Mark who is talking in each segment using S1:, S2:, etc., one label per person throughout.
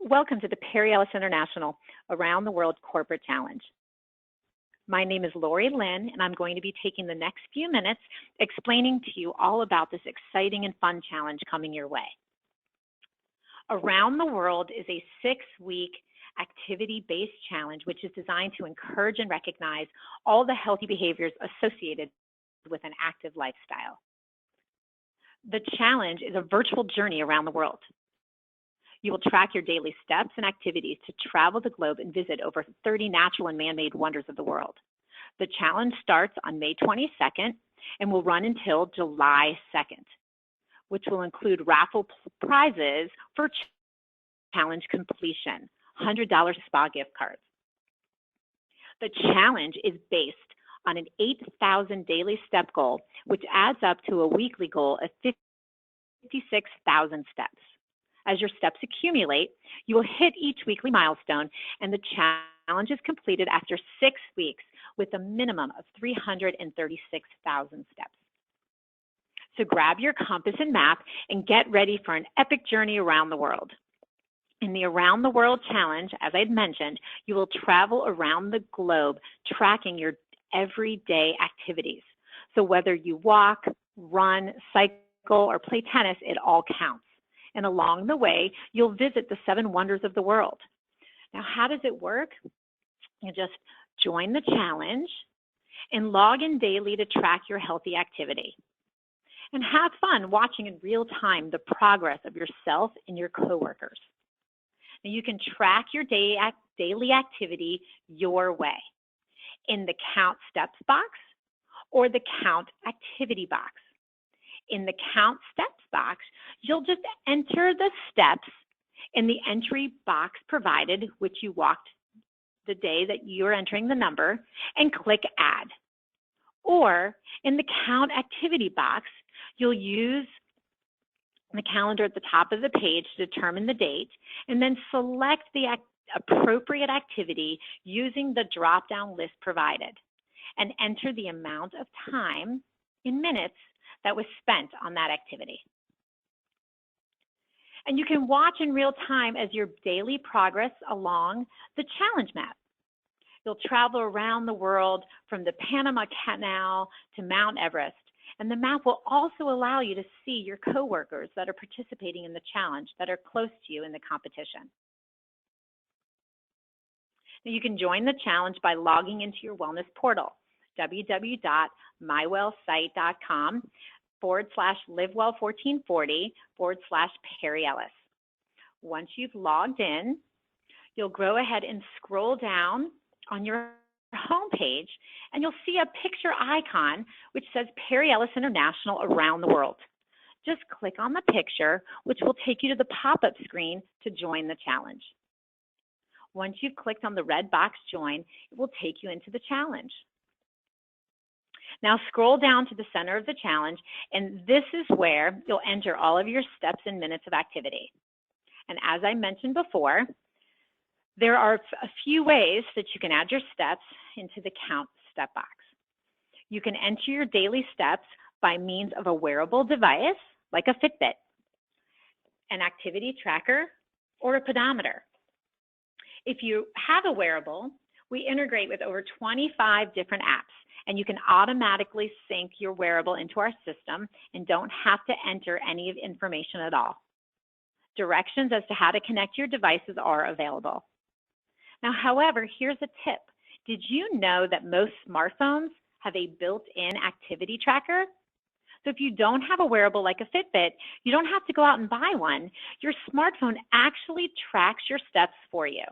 S1: Welcome to the PEI International Around the World Corporate Challenge. My name is Lori Lynn, and I'm going to be taking the next few minutes explaining to you all about this exciting and fun challenge coming your way. Around the World is a 6-week activity-based challenge which is designed to encourage and recognize all the healthy behaviors associated with an active lifestyle. The challenge is a virtual journey around the world. You will track your daily steps and activities to travel the globe and visit over 30 natural and man-made wonders of the world. The challenge starts on May 22nd and will run until July 2nd, which will include raffle prizes for challenge completion, $100 spa gift cards. The challenge is based on an 8,000 daily step goal, which adds up to a weekly goal of 56,000 steps. As your steps accumulate, you will hit each weekly milestone, and the challenge is completed after 6 weeks with a minimum of 336,000 steps. So grab your compass and map and get ready for an epic journey around the world. In the Around the World Challenge, as I had mentioned, you will travel around the globe tracking your everyday activities. So whether you walk, run, cycle, or play tennis, it all counts. And along the way, you'll visit the 7 wonders of the world. Now, how does it work? You just join the challenge and log in daily to track your healthy activity. And have fun watching in real time the progress of yourself and your coworkers. Now, you can track your daily activity your way in the Count Steps box or the Count Activity box. In the Count Steps box, you'll just enter the steps in the entry box provided, which you walked the day that you're entering the number, and click Add. Or in the Count Activity box, you'll use the calendar at the top of the page to determine the date, and then select the appropriate activity using the drop-down list provided, and enter the amount of time in minutes that was spent on that activity. And you can watch in real time as your daily progress along the challenge map. You'll travel around the world from the Panama Canal to Mount Everest, and the map will also allow you to see your coworkers that are participating in the challenge that are close to you in the competition. Now you can join the challenge by logging into your wellness portal, www.mywellsite.com/livewell1440/PEI Ellis. Once you've logged in, you'll go ahead and scroll down on your homepage, and you'll see a picture icon which says PEI Ellis International Around the World. Just click on the picture, which will take you to the pop-up screen to join the challenge. Once you've clicked on the red box Join, it will take you into the challenge. Now scroll down to the center of the challenge, and this is where you'll enter all of your steps and minutes of activity. And as I mentioned before, there are a few ways that you can add your steps into the Count Step box. You can enter your daily steps by means of a wearable device, like a Fitbit, an activity tracker, or a pedometer. If you have a wearable, we integrate with over 25 different apps, and you can automatically sync your wearable into our system and don't have to enter any of information at all. Directions as to how to connect your devices are available. Now, however, here's a tip. Did you know that most smartphones have a built-in activity tracker? So if you don't have a wearable like a Fitbit, you don't have to go out and buy one. Your smartphone actually tracks your steps for you.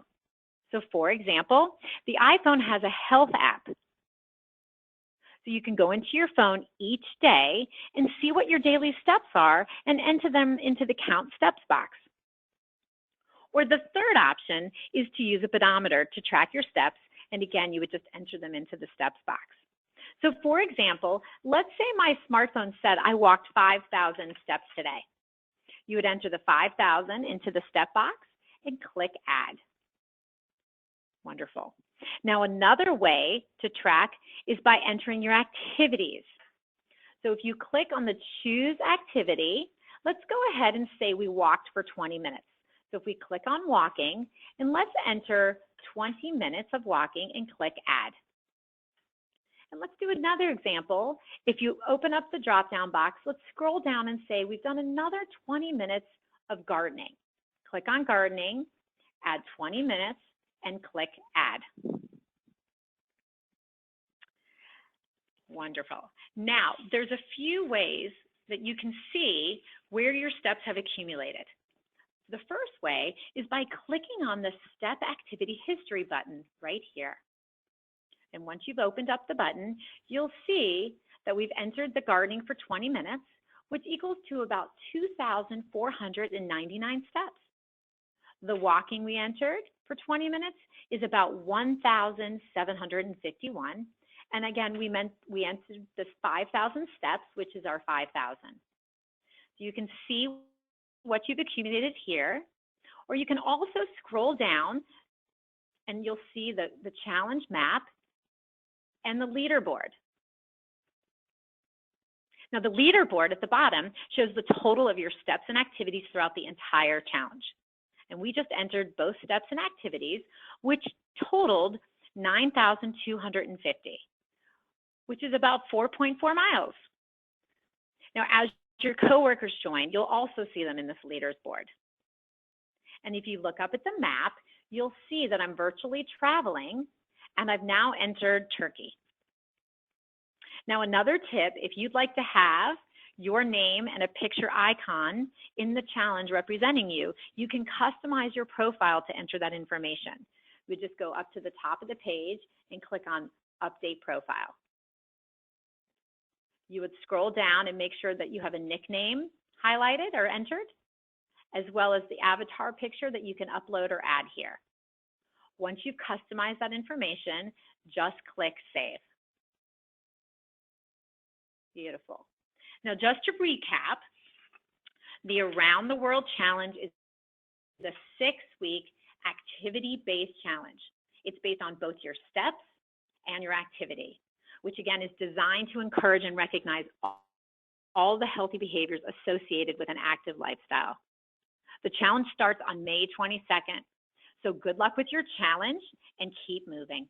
S1: So for example, the iPhone has a health app. So you can go into your phone each day and see what your daily steps are and enter them into the Count Steps box. Or the third option is to use a pedometer to track your steps, and again, you would just enter them into the steps box. So for example, let's say my smartphone said I walked 5,000 steps today. You would enter the 5,000 into the step box and click Add. Wonderful. Now another way to track is by entering your activities. So if you click on the Choose Activity, let's go ahead and say we walked for 20 minutes. So if we click on walking, and let's enter 20 minutes of walking and click add. And let's do another example. If you open up the drop-down box, let's scroll down and say we've done another 20 minutes of gardening. Click on gardening, add 20 minutes, and click add. Wonderful. Now, there's a few ways that you can see where your steps have accumulated. The first way is by clicking on the Step Activity History button right here. And once you've opened up the button, you'll see that we've entered the gardening for 20 minutes, which equals to about 2,499 steps. The walking we entered for 20 minutes is about 1,751. And again, we entered this 5,000 steps, which is our 5,000. So you can see what you've accumulated here, or you can also scroll down and you'll see the challenge map and the leaderboard. Now the leaderboard at the bottom shows the total of your steps and activities throughout the entire challenge. And we just entered both steps and activities, which totaled 9,250, which is about 4.4 miles. Now, as your coworkers join, you'll also see them in this leaderboard. And if you look up at the map, you'll see that I'm virtually traveling, and I've now entered Turkey. Now, another tip, if you'd like to have your name and a picture icon in the challenge representing you, you can customize your profile to enter that information. We just go up to the top of the page and click on Update Profile. You would scroll down and make sure that you have a nickname highlighted or entered, as well as the avatar picture that you can upload or add here. Once you've customized that information, just click Save. Beautiful. Now, just to recap, the Around the World Challenge is the 6-week activity-based challenge. It's based on both your steps and your activity, which again is designed to encourage and recognize all the healthy behaviors associated with an active lifestyle. The challenge starts on May 22nd. So good luck with your challenge and keep moving.